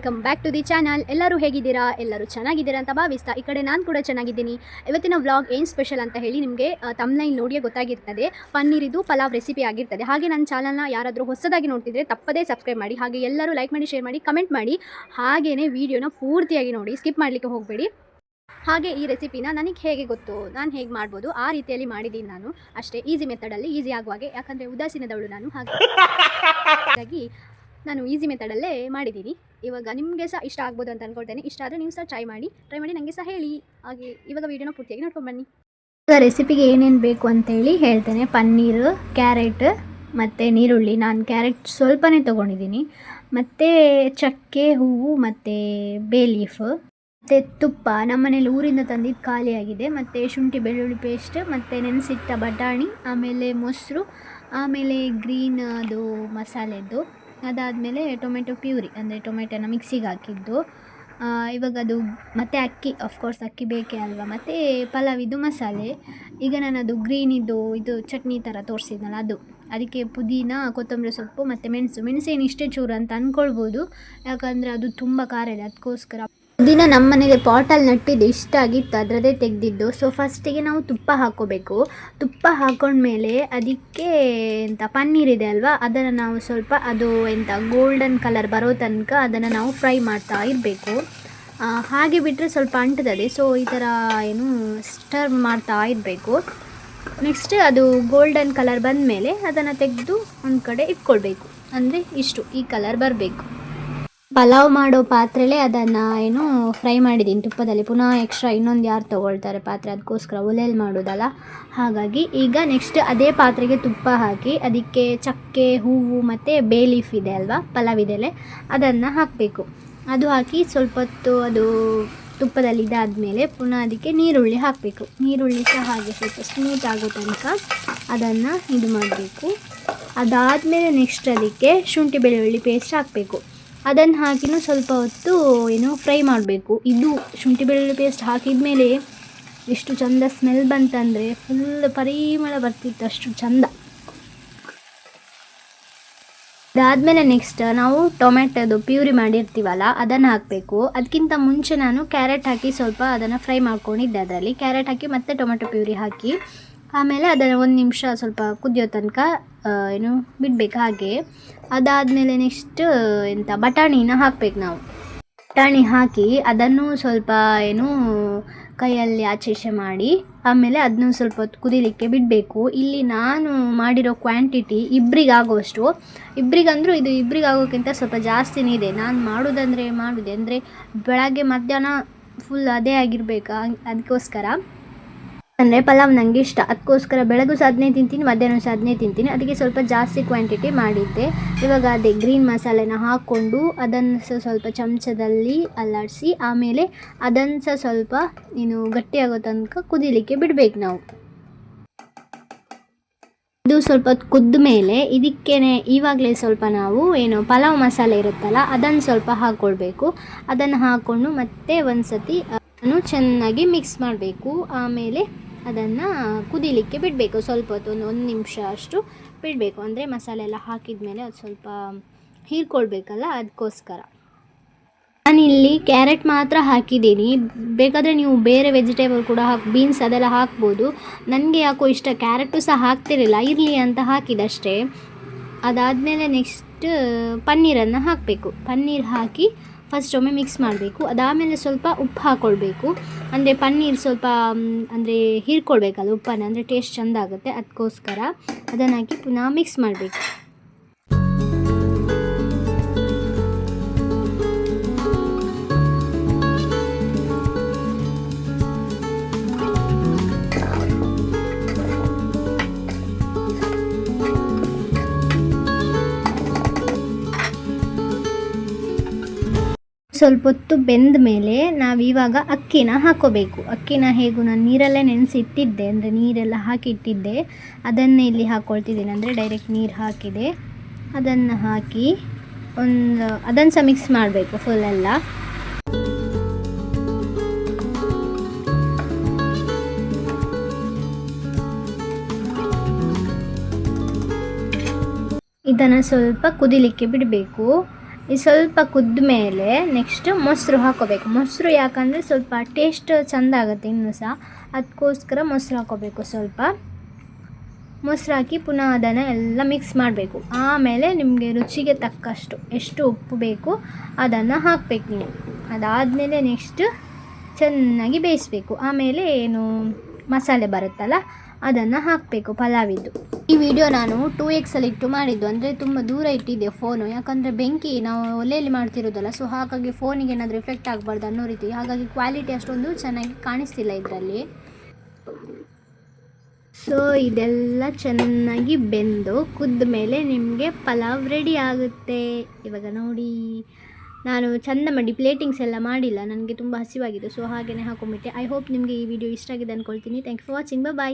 Welcome back to the channel. ಎಲ್ಲರೂ ಹೇಗಿದ್ದೀರಾ? ಎಲ್ಲರೂ ಚೆನ್ನಾಗಿದ್ದೀರಾ ಅಂತ ಭಾವಿಸ್ತಾ ಈ ಕಡೆ ನಾನು ಕೂಡ ಚೆನ್ನಾಗಿದ್ದೀನಿ. ಇವತ್ತಿನ ವ್ಲಾಗ್ ಏನು ಸ್ಪೆಷಲ್ ಅಂತ ಹೇಳಿ ನಿಮಗೆ ತಮ್ನೈಲ್ ನೋಡಿಯೇ ಗೊತ್ತಾಗಿರ್ತದೆ. ಪನ್ನೀರಿದು ಪಲಾವ್ ರೆಸಿಪಿ ಆಗಿರ್ತದೆ. ಹಾಗೆ ನನ್ನ ಚಾನಲ್ನ ಯಾರಾದರೂ ಹೊಸದಾಗಿ ನೋಡ್ತಿದ್ರೆ ತಪ್ಪದೇ ಸಬ್ಸ್ಕ್ರೈಬ್ ಮಾಡಿ. ಹಾಗೆ ಎಲ್ಲರೂ ಲೈಕ್ ಮಾಡಿ, ಶೇರ್ ಮಾಡಿ, ಕಮೆಂಟ್ ಮಾಡಿ. ಹಾಗೆಯೇ ವಿಡಿಯೋನ ಪೂರ್ತಿಯಾಗಿ ನೋಡಿ, ಸ್ಕಿಪ್ ಮಾಡಲಿಕ್ಕೆ ಹೋಗಬೇಡಿ. ಹಾಗೆ ಈ ರೆಸಿಪಿನ ನನಗೆ ಹೇಗೆ ಗೊತ್ತು, ನಾನು ಹೇಗೆ ಮಾಡ್ಬೋದು ಆ ರೀತಿಯಲ್ಲಿ ಮಾಡಿದ್ದೀನಿ ನಾನು. ಅಷ್ಟೇ ಈಸಿ ಮೆಥಡಲ್ಲಿ, ಈಸಿ ಆಗುವಾಗೆ. ಯಾಕಂದರೆ ಉದಾಸೀನದವಳು ನಾನು, ಹಾಗಾಗಿ ನಾನು ಈಸಿ ಮೆಥಡಲ್ಲೇ ಮಾಡಿದ್ದೀನಿ. ಇವಾಗ ನಿಮಗೆ ಸಹ ಇಷ್ಟ ಆಗ್ಬೋದು ಅಂತ ಅಂದ್ಕೊಳ್ತೇನೆ. ಇಷ್ಟ ಆದರೆ ನೀವು ಸಹ ಟ್ರೈ ಮಾಡಿ ನನಗೆ ಸಹ ಹೇಳಿ. ಹಾಗೆ ಇವಾಗ ವೀಡಿಯೋನ ಪೂರ್ತಿಯಾಗಿ ನೋಡ್ಕೊಂಡು ಬನ್ನಿ. ಇವಾಗ ರೆಸಿಪಿಗೆ ಏನೇನು ಬೇಕು ಅಂತೇಳಿ ಹೇಳ್ತೇನೆ. ಪನ್ನೀರು, ಕ್ಯಾರೆಟ್ ಮತ್ತು ನೀರುಳ್ಳಿ. ನಾನು ಕ್ಯಾರೆಟ್ ಸ್ವಲ್ಪನೇ ತೊಗೊಂಡಿದ್ದೀನಿ. ಮತ್ತು ಚಕ್ಕೆ, ಹೂವು ಮತ್ತು ಬೇ ಲೀಫ್ ಮತ್ತು ತುಪ್ಪ. ನಮ್ಮನೇಲಿ ಊರಿಂದ ತಂದಿದ್ದು ಖಾಲಿಯಾಗಿದೆ. ಮತ್ತು ಶುಂಠಿ ಬೆಳ್ಳುಳ್ಳಿ ಪೇಸ್ಟ್, ಮತ್ತು ನೆನೆಸಿಟ್ಟ ಬಟಾಣಿ, ಆಮೇಲೆ ಮೊಸರು, ಆಮೇಲೆ ಗ್ರೀನ್ ಅದು ಮಸಾಲೆದು, ಅದಾದಮೇಲೆ ಟೊಮೆಟೊ ಪ್ಯೂರಿ ಅಂದರೆ ಟೊಮೆಟೊನ ಮಿಕ್ಸಿಗೆ ಹಾಕಿದ್ದು. ಇವಾಗ ಅದು ಮತ್ತು ಅಕ್ಕಿ, ಆಫ್ಕೋರ್ಸ್ ಅಕ್ಕಿ ಬೇಕೇ ಅಲ್ವಾ. ಮತ್ತು ಪಲಾವಿದು ಮಸಾಲೆ. ಈಗ ನಾನು ಅದು ಗ್ರೀನಿದ್ದು ಇದು ಚಟ್ನಿ ಥರ ತೋರಿಸಿದ್ನಲ್ಲ ಅದು. ಅದಕ್ಕೆ ಪುದೀನ, ಕೊತ್ತಂಬರಿ ಸೊಪ್ಪು ಮತ್ತು ಮೆಣಸೇನು ಇಷ್ಟೇ ಚೂರು ಅಂತ ಅಂದ್ಕೊಳ್ಬೋದು. ಯಾಕಂದರೆ ಅದು ತುಂಬ ಖಾರ ಇದೆ, ಅದಕ್ಕೋಸ್ಕರ. ಪುದೀನ ನಮ್ಮ ಮನೆಗೆ ಪಾಟಲ್ಲಿ ನಟ್ಟಿದ್ದು ಇಷ್ಟ ಆಗಿತ್ತು, ಅದರದೇ ತೆಗೆದಿದ್ದು. ಸೊ ಫಸ್ಟಿಗೆ ನಾವು ತುಪ್ಪ ಹಾಕ್ಕೋಬೇಕು. ತುಪ್ಪ ಹಾಕೊಂಡ್ಮೇಲೆ ಅದಕ್ಕೆ ಪನ್ನೀರಿದೆ ಅಲ್ವಾ, ಅದನ್ನು ನಾವು ಸ್ವಲ್ಪ ಅದು ಗೋಲ್ಡನ್ ಕಲರ್ ಬರೋ ತನಕ ಅದನ್ನು ನಾವು ಫ್ರೈ ಮಾಡ್ತಾ ಇರಬೇಕು. ಹಾಗೆ ಬಿಟ್ಟರೆ ಸ್ವಲ್ಪ ಅಂಟುತ್ತದೆ. ಸೊ ಈ ಥರ ಸ್ಟರ್ ಮಾಡ್ತಾ ಇರಬೇಕು. ನೆಕ್ಸ್ಟ್ ಅದು ಗೋಲ್ಡನ್ ಕಲರ್ ಬಂದ ಮೇಲೆ ಅದನ್ನು ತೆಗೆದು ಒಂದು ಕಡೆ ಇಟ್ಕೊಳ್ಬೇಕು. ಅಂದರೆ ಇಷ್ಟು ಈ ಕಲರ್ ಬರಬೇಕು. ಪಲಾವ್ ಮಾಡೋ ಪಾತ್ರೆಲೇ ಅದನ್ನು ಫ್ರೈ ಮಾಡಿದ್ದೀನಿ ತುಪ್ಪದಲ್ಲಿ. ಪುನಃ ಎಕ್ಸ್ಟ್ರಾ ಇನ್ನೊಂದು ಯಾರು ತೊಗೊಳ್ತಾರೆ ಪಾತ್ರೆ, ಅದಕ್ಕೋಸ್ಕರ ಒಲೆಯಲ್ಲಿ ಮಾಡೋದಲ್ಲ. ಹಾಗಾಗಿ ಈಗ ನೆಕ್ಸ್ಟ್ ಅದೇ ಪಾತ್ರೆಗೆ ತುಪ್ಪ ಹಾಕಿ ಅದಕ್ಕೆ ಚಕ್ಕೆ, ಹೂವು ಮತ್ತು ಬೇ ಲೀಫ್ ಇದೆ ಅಲ್ವಾ, ಪಲಾವಿದೆಲೆ, ಅದನ್ನು ಹಾಕಬೇಕು. ಅದು ಹಾಕಿ ಸ್ವಲ್ಪ ಹೊತ್ತು ಅದು ತುಪ್ಪದಲ್ಲಿ ಇದಾದಮೇಲೆ ಪುನಃ ಅದಕ್ಕೆ ನೀರುಳ್ಳಿ ಹಾಕಬೇಕು. ನೀರುಳ್ಳಿ ಸಹ ಹಾಗೆ ಸ್ವಲ್ಪ ಸ್ಮೂತ್ ಆಗೋ ತನಕ ಅದನ್ನು ಇದು ಮಾಡಬೇಕು. ಅದಾದಮೇಲೆ ನೆಕ್ಸ್ಟ್ ಅದಕ್ಕೆ ಶುಂಠಿ ಬೆಳ್ಳುಳ್ಳಿ ಪೇಸ್ಟ್ ಹಾಕಬೇಕು. ಅದನ್ನು ಹಾಕಿನೂ ಸ್ವಲ್ಪ ಹೊತ್ತು ಫ್ರೈ ಮಾಡಬೇಕು. ಇದು ಶುಂಠಿ ಬೆಳ್ಳುಳ್ಳಿ ಪೇಸ್ಟ್ ಹಾಕಿದ ಮೇಲೆ ಎಷ್ಟು ಚಂದ ಸ್ಮೆಲ್ ಬಂತಂದರೆ ಫುಲ್ ಪರಿಮಳ ಬರ್ತಿತ್ತು, ಅಷ್ಟು ಚಂದ. ಅದಾದಮೇಲೆ ನೆಕ್ಸ್ಟ್ ನಾವು ಟೊಮೆಟೊದು ಪ್ಯೂರಿ ಮಾಡಿರ್ತೀವಲ್ಲ ಅದನ್ನು ಹಾಕಬೇಕು. ಅದಕ್ಕಿಂತ ಮುಂಚೆ ನಾನು ಕ್ಯಾರೆಟ್ ಹಾಕಿ ಸ್ವಲ್ಪ ಅದನ್ನು ಫ್ರೈ ಮಾಡ್ಕೊಂಡಿದ್ದೆ. ಅದರಲ್ಲಿ ಕ್ಯಾರೆಟ್ ಹಾಕಿ ಮತ್ತು ಟೊಮೆಟೊ ಪ್ಯೂರಿ ಹಾಕಿ ಆಮೇಲೆ ಅದನ್ನು 1 ನಿಮಿಷ ಸ್ವಲ್ಪ ಕುದಿಯೋ ತನಕ ಬಿಡಬೇಕು ಹಾಗೆ. ಅದಾದಮೇಲೆ ನೆಕ್ಸ್ಟ್ ಬಟಾಣಿನ ಹಾಕಬೇಕು ನಾವು. ಬಟಾಣಿ ಹಾಕಿ ಅದನ್ನು ಸ್ವಲ್ಪ ಕೈಯಲ್ಲಿ ಆಚೆ ಮಾಡಿ ಆಮೇಲೆ ಅದನ್ನು ಸ್ವಲ್ಪ ಹೊತ್ತು ಕುದಿಲಿಕ್ಕೆ ಬಿಡಬೇಕು. ಇಲ್ಲಿ ನಾನು ಮಾಡಿರೋ ಕ್ವಾಂಟಿಟಿ ಇಬ್ಬರಿಗಾಗೋಷ್ಟು. ಇಬ್ಬರಿಗಂದ್ರೂ ಇದು ಇಬ್ಬರಿಗಾಗೋಕ್ಕಿಂತ ಸ್ವಲ್ಪ ಜಾಸ್ತಿನೇ ಇದೆ. ನಾನು ಮಾಡಿದೆ ಅಂದರೆ ಬೆಳಗ್ಗೆ ಮಧ್ಯಾಹ್ನ ಫುಲ್ ಅದೇ ಆಗಿರಬೇಕಾ, ಅದಕ್ಕೋಸ್ಕರ. ಅಂದರೆ ಪಲಾವ್ ನನಗೆ ಇಷ್ಟ, ಅದಕ್ಕೋಸ್ಕರ ಬೆಳಗೂ ಸಹ ಅದನ್ನೇ ತಿಂತೀನಿ, ಮಧ್ಯಾಹ್ನ ಸಹ ಅದನ್ನೇ ತಿಂತೀನಿ. ಅದಕ್ಕೆ ಸ್ವಲ್ಪ ಜಾಸ್ತಿ ಕ್ವಾಂಟಿಟಿ ಮಾಡಿದ್ದೆ. ಇವಾಗ ಅದೇ ಗ್ರೀನ್ ಮಸಾಲೆನ ಹಾಕ್ಕೊಂಡು ಅದನ್ನು ಸಹ ಸ್ವಲ್ಪ ಚಮಚದಲ್ಲಿ ಅಲ್ಲಾಡಿಸಿ ಆಮೇಲೆ ಅದನ್ನು ಸಹ ಸ್ವಲ್ಪ ಗಟ್ಟಿಯಾಗೋ ತನಕ ಕುದಿಲಿಕ್ಕೆ ಬಿಡಬೇಕು ನಾವು. ಇದು ಸ್ವಲ್ಪ ಕುದ್ದ ಮೇಲೆ ಇದಕ್ಕೇನೆ ಇವಾಗಲೇ ಸ್ವಲ್ಪ ನಾವು ಪಲಾವ್ ಮಸಾಲೆ ಇರುತ್ತಲ್ಲ ಅದನ್ನು ಸ್ವಲ್ಪ ಹಾಕ್ಕೊಳ್ಬೇಕು. ಅದನ್ನು ಹಾಕ್ಕೊಂಡು ಮತ್ತೆ ಒಂದು ಸತಿ ಚೆನ್ನಾಗಿ ಮಿಕ್ಸ್ ಮಾಡಬೇಕು. ಆಮೇಲೆ ಅದನ್ನು ಕುದಿಲಿಕ್ಕೆ ಬಿಡಬೇಕು ಸ್ವಲ್ಪ ಹೊತ್ತು, 1 ನಿಮಿಷ ಅಷ್ಟು ಬಿಡಬೇಕು. ಅಂದರೆ ಮಸಾಲೆ ಎಲ್ಲ ಹಾಕಿದ ಮೇಲೆ ಅದು ಸ್ವಲ್ಪ ಹೀರ್ಕೊಳ್ಬೇಕಲ್ಲ, ಅದಕ್ಕೋಸ್ಕರ. ನಾನಿಲ್ಲಿ ಕ್ಯಾರೆಟ್ ಮಾತ್ರ ಹಾಕಿದ್ದೀನಿ. ಬೇಕಾದರೆ ನೀವು ಬೇರೆ ವೆಜಿಟೇಬಲ್ ಕೂಡ ಬೀನ್ಸ್ ಅದೆಲ್ಲ ಹಾಕ್ಬೋದು. ನನಗೆ ಯಾಕೋ ಇಷ್ಟ, ಕ್ಯಾರೆಟು ಸಹ ಹಾಕ್ತಿರಲಿಲ್ಲ, ಇರಲಿ ಅಂತ ಹಾಕಿದಷ್ಟೇ. ಅದಾದಮೇಲೆ ನೆಕ್ಸ್ಟ್ ಪನ್ನೀರನ್ನು ಹಾಕಬೇಕು. ಪನ್ನೀರ್ ಹಾಕಿ ಫಸ್ಟ್ ಒಮ್ಮೆ ಮಿಕ್ಸ್ ಮಾಡಬೇಕು. ಅದಾದಮೇಲೆ ಸ್ವಲ್ಪ ಉಪ್ಪು ಹಾಕ್ಕೊಳ್ಬೇಕು. ಅಂದರೆ ಪನ್ನೀರ್ ಸ್ವಲ್ಪ ಹೀರ್ಕೊಳ್ಬೇಕಲ್ಲ ಉಪ್ಪನ್ನು, ಅಂದರೆ ಟೇಸ್ಟ್ ಚೆಂದ ಆಗುತ್ತೆ, ಅದಕ್ಕೋಸ್ಕರ ಅದನ್ನು ಹಾಕಿ ಪುನಃ ಮಿಕ್ಸ್ ಮಾಡಬೇಕು. ಸ್ವಲ್ಪ ಹೊತ್ತು ಬೆಂದ ಮೇಲೆ ನಾವು ಇವಾಗ ಅಕ್ಕಿನ ಹಾಕ್ಕೋಬೇಕು. ಅಕ್ಕಿನ ಹೇಗೂ ನಾನು ನೀರಲ್ಲೇ ನೆನೆಸಿ ಇಟ್ಟಿದ್ದೆ, ಅಂದರೆ ನೀರೆಲ್ಲ ಹಾಕಿ ಇಟ್ಟಿದ್ದೆ, ಅದನ್ನೇ ಇಲ್ಲಿ ಹಾಕ್ಕೊಳ್ತಿದ್ದೀನಿ. ಅಂದರೆ ಡೈರೆಕ್ಟ್ ನೀರು ಹಾಕಿದೆ, ಅದನ್ನು ಹಾಕಿ ಅದನ್ನು ಸಹ ಮಿಕ್ಸ್ ಮಾಡಬೇಕು ಫುಲ್ಲೆಲ್ಲ. ಇದನ್ನು ಸ್ವಲ್ಪ ಕುದಿಲಿಕ್ಕೆ ಬಿಡಬೇಕು. ಇದು ಸ್ವಲ್ಪ ಕುದ್ದ ಮೇಲೆ ನೆಕ್ಸ್ಟ್ ಮೊಸರು ಹಾಕೋಬೇಕು. ಮೊಸರು ಯಾಕಂದರೆ ಸ್ವಲ್ಪ ಟೇಸ್ಟ್ ಚೆಂದ ಆಗುತ್ತೆ ಇನ್ನೂ ಸಹ, ಅದಕ್ಕೋಸ್ಕರ ಮೊಸರು ಹಾಕೋಬೇಕು. ಸ್ವಲ್ಪ ಮೊಸರು ಹಾಕಿ ಪುನಃ ಅದನ್ನು ಎಲ್ಲ ಮಿಕ್ಸ್ ಮಾಡಬೇಕು. ಆಮೇಲೆ ನಿಮಗೆ ರುಚಿಗೆ ತಕ್ಕಷ್ಟು ಎಷ್ಟು ಉಪ್ಪು ಬೇಕು ಅದನ್ನು ಹಾಕಬೇಕು ನೀವು. ಅದಾದಮೇಲೆ ನೆಕ್ಸ್ಟ್ ಚೆನ್ನಾಗಿ ಬೇಯಿಸಬೇಕು. ಆಮೇಲೆ ಏನು ಮಸಾಲೆ ಬರುತ್ತಲ್ಲ ಅದನ್ನು ಹಾಕಬೇಕು ಪಲಾವಿದ್ದು. ಈ ವಿಡಿಯೋ ನಾನು 2x ಇಟ್ಟು ಮಾಡಿದ್ದು, ಅಂದರೆ ತುಂಬ ದೂರ ಇಟ್ಟಿದ್ದೆ ಫೋನು, ಯಾಕಂದರೆ ಬೆಂಕಿ ನಾವು ಒಲೆಯಲ್ಲಿ ಮಾಡ್ತಿರೋದಲ್ಲ, ಸೊ ಹಾಗಾಗಿ ಫೋನಿಗೆ ಏನಾದರೂ ಎಫೆಕ್ಟ್ ಆಗಬಾರ್ದು ಅನ್ನೋ ರೀತಿ, ಹಾಗಾಗಿ ಕ್ವಾಲಿಟಿ ಅಷ್ಟೊಂದು ಚೆನ್ನಾಗಿ ಕಾಣಿಸ್ತಿಲ್ಲ ಇದರಲ್ಲಿ. ಸೊ ಇದೆಲ್ಲ ಚೆನ್ನಾಗಿ ಬೆಂದು ಕುದ್ದ ಮೇಲೆ ನಿಮಗೆ ಪಲಾವ್ ರೆಡಿ ಆಗುತ್ತೆ. ಇವಾಗ ನೋಡಿ, ನಾನು ಚಂದ ಮಾಡಿ ಪ್ಲೇಟಿಂಗ್ಸ್ ಎಲ್ಲ ಮಾಡಿಲ್ಲ, ನನಗೆ ತುಂಬ ಹಸಿವಾಗಿದೆ, ಸೊ ಹಾಗೆಯೇ ಹಾಕೊಂಡ್ಬಿಟ್ಟೆ. ಐ ಹೋಪ್ ನಿಮಗೆ ಈ ವಿಡಿಯೋ ಇಷ್ಟ ಆಗಿದೆ ಅಂದ್ಕೊಳ್ತೀನಿ. Thank you for watching. Bye.